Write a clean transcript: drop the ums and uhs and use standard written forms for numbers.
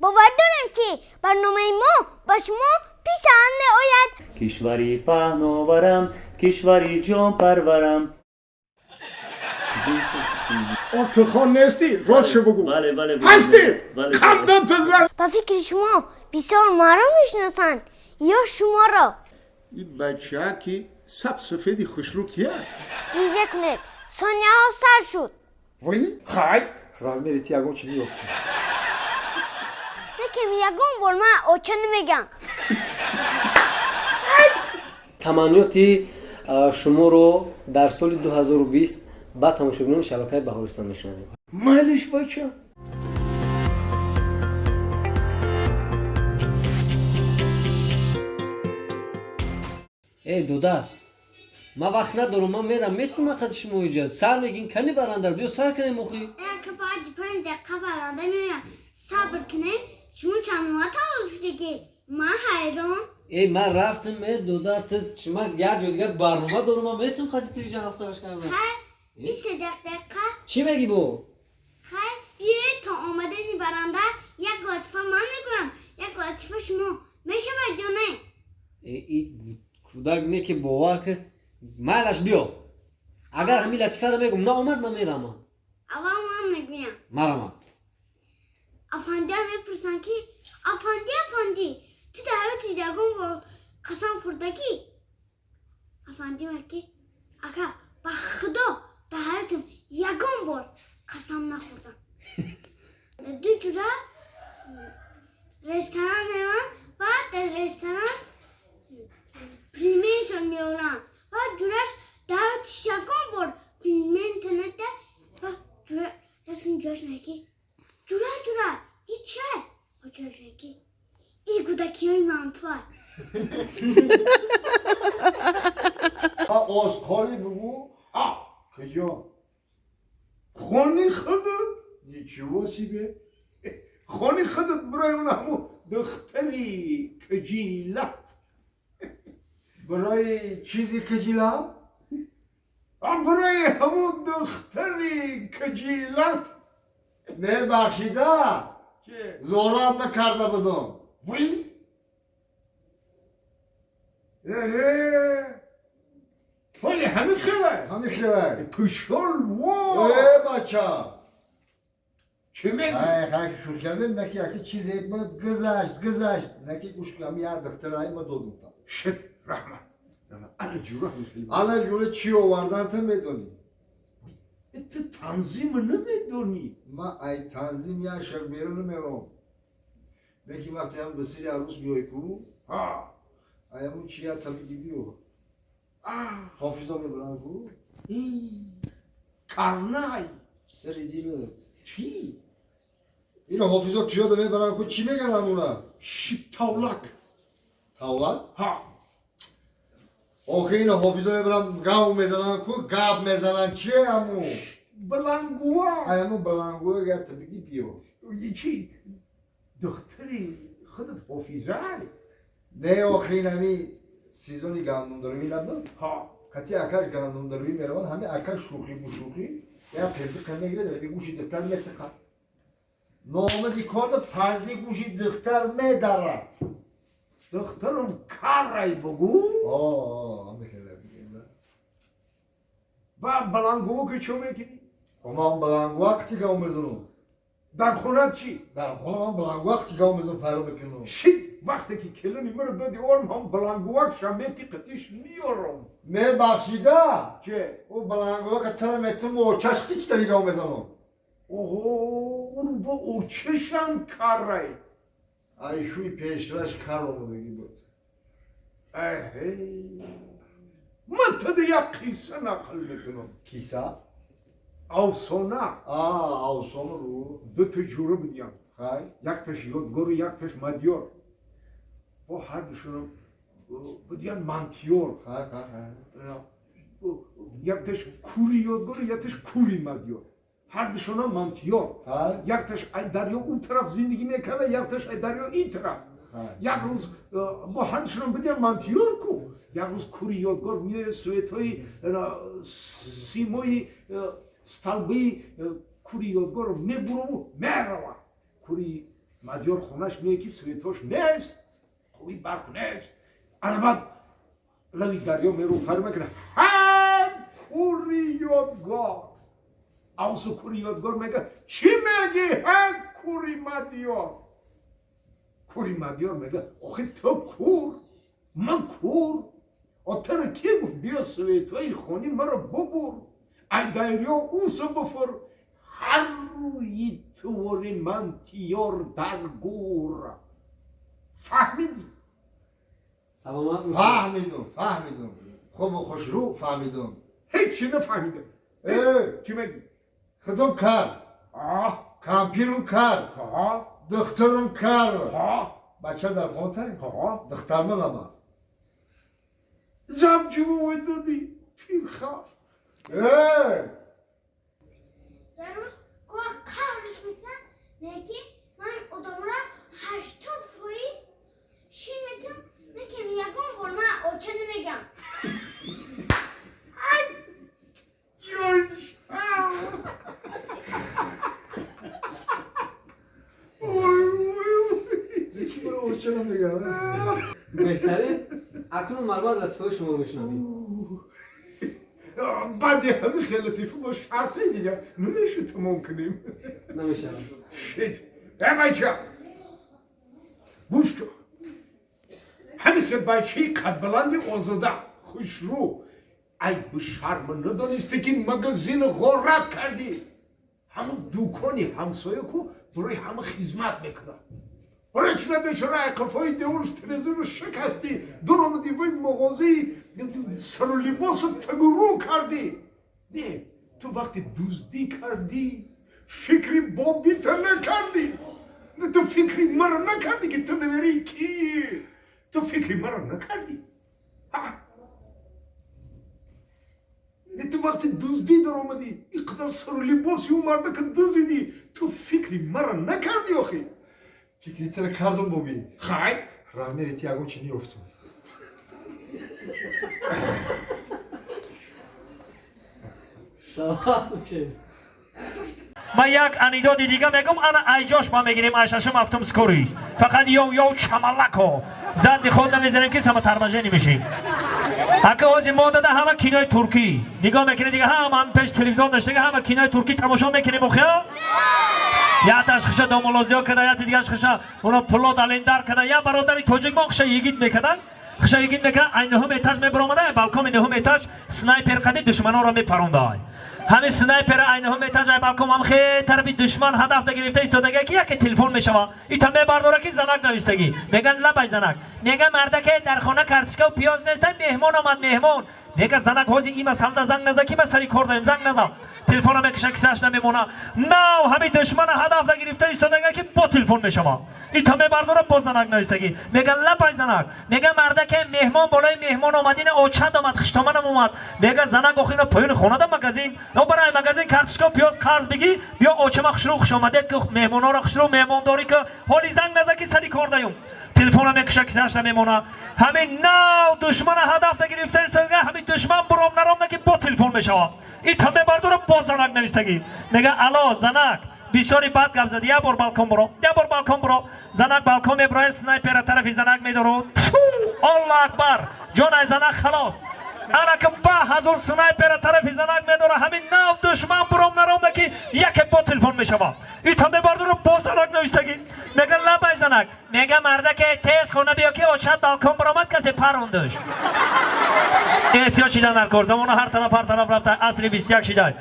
باور دارم که برنامه ما با شما پیشنهاد آید. کشوری پهناورم، کشوری جان پرورم. تو خان نیستی؟ راستشو بگو. بله هستی؟ بله. قدم تزن. با فکر شما بسیار ما را میشناسند یا شما را؟ این بچه ها که سب سفیدی خوش رو کیه؟ گریه کنید، ثانیه ها سر شد. وی؟ خای؟ رازمیری تیاگون چی میفتی؟ نکم یکم بار من اوچه نمیگم. تمانیاتی شما رو در سال 2020 با تماشاگران شبکه بهارستان میشنویم. مالش بچه؟ ای دودر، ما وقت ندارم، من میرم میستم قد شما ایجاد سر میگین کنی برندر بیا سر کنی مخی. اگر که باید 5 دقیقه برنده میگم صبر کنید شما چند وقت شده که من حیران. ای من رفتم ای دودر تو شما یک جای دیگه برنامه دارم من میستم قد تو ایجاد رفتارش کردم. خیر 20 دقیقه. چی میگی بو؟ خیر یه تا آمدنی برنده یک لطفه من میگم یک لطفه شما میشه مجانه. ای کودک نه که باور که مالش بیا. اگر همین لطفه رو میگم نه اومد من میرم. اول من میگویم مرام. افندی هم میپرسن که افندی تو دعوت دیگم با قسم خورده کی؟ افندی میگه اگه با خدا دعوتم یکم بار قسم نخوردم. دو جوره رستوران میرم بعد در رستوران پریمینشون میارم بعد جورش دعوتش یکم بار پریمین تنده بعد جوره دستون جوش میگه جوره این چه؟ با جوش میگه ای گودکی های منفر. آز کاری بگو؟ کجا؟ خانی خودت؟ یکی واسی به؟ خانی خودت برای اون همون دختری کجیلت برای چیزی کجیلم؟ برای همون دختری کجیلت مهر بخشیده چه؟ زورم نکرده بدم وی؟ ولی همین خیلی همیشه کشول وا بچه چه میگی؟ خیلی شروع کردیم نکی یکی چیزی ما گذشت نکی گوش کنم یه دخترهای ما دو دوتا شد رحمت انا جوره میخیلی الان جوره چی آوردن تو میدونی تو تنظیم نمیدونی ما ای تنظیم یا شب بیرون نمیرم نکی وقتی هم بسیاری عروس بیایی کو ایمون چیه طبیعی بیو حافظا میبرن کو کرنای سری دیلت چی؟ اینو حافظا پیاده میبرن کو چی میگن همونا تولک تولد ها آخه اینو حافظا میبرن گاو میزنن کو گاب میزنن چیه همون بلنگوا ایمون بلنگوه گر طبیعی بیو چی؟ دختری خودت حافظه نه آخه این همی سیزونی گندم داروی نبود ها کتی اکاش گندم داروی میروان همه اکاش شوخی بشوخی یا پرده کمیگره در بی گوشی دختر میتقه نامدی کرده پرده گوشی دختر میداره دخترم کار رای بگو همه خیلی بگیم و بلنگوا که چه میکنی؟ ما هم بلنگ وقتی گاو میزنم در خونت چی؟ در خونه هم بلنگ وقتی گاو میزنم فرو بکنم شید وقتی که کلونی مرا دادی اون هم بلنگوا شمیتی قطیش میارم می بخشیده چه؟ او بلنگ وقت تر میتونم موچش خیلی چی داری گاو میزنم اوه اون با او چشم کار رای ایشوی پیشترش کارو بگی بود من تا یک قصه نقل میکنم کیسا؟ افسانه اوسان رو دو تا جوره بودیم خیلی یک تاش یادگار و یک تاش مدیار با هر دوشون بودیم منتیور یک تاش کوری یادگار و یک تاش کوری مدیار هر دوشون منتیور یک تاش دریا اون طرف زندگی میکنه یک تاش دریا این طرف یک روز با هر دوشون بودیم منتیور کو یک روز کوری یادگار میره سویتای سیمای استالبی کوری یادگار رو میبره و میروه کوری مادیار خونش میگه که سویتوش نیست خوبی برق نیست بعد لوی دریا میرو فرمه کنه هم کوری یادگار اوسو کوری یادگار میگه چی میگی هم کوری مادیار کوری مادیار میگه آخه تو کور من کور آتر کی گفت بیا سویتوی خونی مرا ببر ای دریا اوسو بفر هر روی توری من تیار در گور فهمیدی؟ سلامت باشه. فهمیدم خوب و خوش رو فهمیدم هیچی نفهمیدم چی میگی؟ خدم کار کامپیرم کار دخترم کار بچه در خونته دختر من اما زم جوه دادی پیر خواف در روز گوه قهرش میکنن نگی من ادامه 80 فویز شین میتونم نکیم یکم بر من اوچه نمیگم جورج یکی برو اوچه نمیگم بهتره اکنون مروت لطفه شما رو بشنویم. بعد همه خیلی لطیفه با شرطه دیگه نمیشه تمام کنیم نمیشه. شید بچه گوش کن همین که بچه قد بلندی آزاده خوش رو ای به شرم ندانسته که مگزین غارت کردی همون دوکانی همسایه کو برای همه خدمت میکنه برای چنه بیچاره قفای دیولش ترزی رو شکستی درام دیوی مغازی سر و لباس تگرو کردی نه تو وقتی دزدی کردی فکری بابیت نکردی تو فکری مرا نکردی که تو نمیری کی تو فکری مرا نکردی تو وقتی دزدی در آمدی اینقدر سر و لباسی اومده که دزدیدی تو فکری مرا نکردی آخی فکری تره کردم بابی خای رازمیری تیاگون چینی افتون سلامت باشه. من یک انیداد دیگه میگم انا ایجاش ما میگیریم ایشاشم هفتم سکوریست فقط یو چملکو زند خود نمیزنیم که سما ترمجه نمیشیم اگه از این مدت همه کینای ترکی نگاه میکنه دیگه هم پیش تلویزیون داشته که همه کینای ترکی تماشا میکنیم بخیا یا تشخیص دومولوزیو کده یا دیگه تشخیص اونا پلوت الندر کده یا برادری توجیک ما خشه یگید میکدن خشه یگید میکنه این هم ایتاج میبرامده بالکن این هم ایتاج سنایپر کده دشمنا را میپرونده همین سنایپر این هم ایتاج بالکن هم خیلی طرفی دشمن هدف ده گرفته ایستادگی که یک تلفن میشوه ایتا میبرداره که زنک نویستگی میگن لبای زنک میگه مرده که در خانه کارتشکا و پیاز نیستن مهمون آمد مهمون میگه زنک هوزی این مسئله زنگ نزد که مسئله کردیم زنگ نزد تلفن میکشه کساش نمیمونه نه همین دشمن هدف ده گرفته ایستادگی که با تلفن میشوه ایتا میبرداره با زنک نویستگی میگن لبای زنک میگه مرده که مهمون بالای مهمون اومدین اوچد اومد خشتمن اومد میگه زنک اخینا پایین خونه ده مغازین او برای مغازین کارتشکا پیاز قرض بگی بیا اوچه مخشلو خوش اومدید که مهمونا را خشلو مهمون داری که حالی زنگ نزد که سری کار دایم تلفن میکشه کساش نمیمونه همین ناو دشمن هدف ده گرفته ایستادگی همین دشمن برام نرام که با تلفن میشوه ایتا میبرداره با زنک نویستگی میگه الو زنک بسیاری بد گپ زدی یا بار بالکن برو زنک بالکن میبره سنایپر طرفی زنک میداره الله اکبر جان ای زنک خلاص انا که 1000 سنایپر طرفی زنک میداره همین ناو دشمن برام نرام که یک با تلفن میشوه ایتا میبرداره با زنک نویستگی میگه لبای زنک میگه مرده که تیز خونه بیا که اوچت بالکن برامد کسی پروندش احتیاج شیدن در کار زمان هر طرف رفته اصلی 21 شیده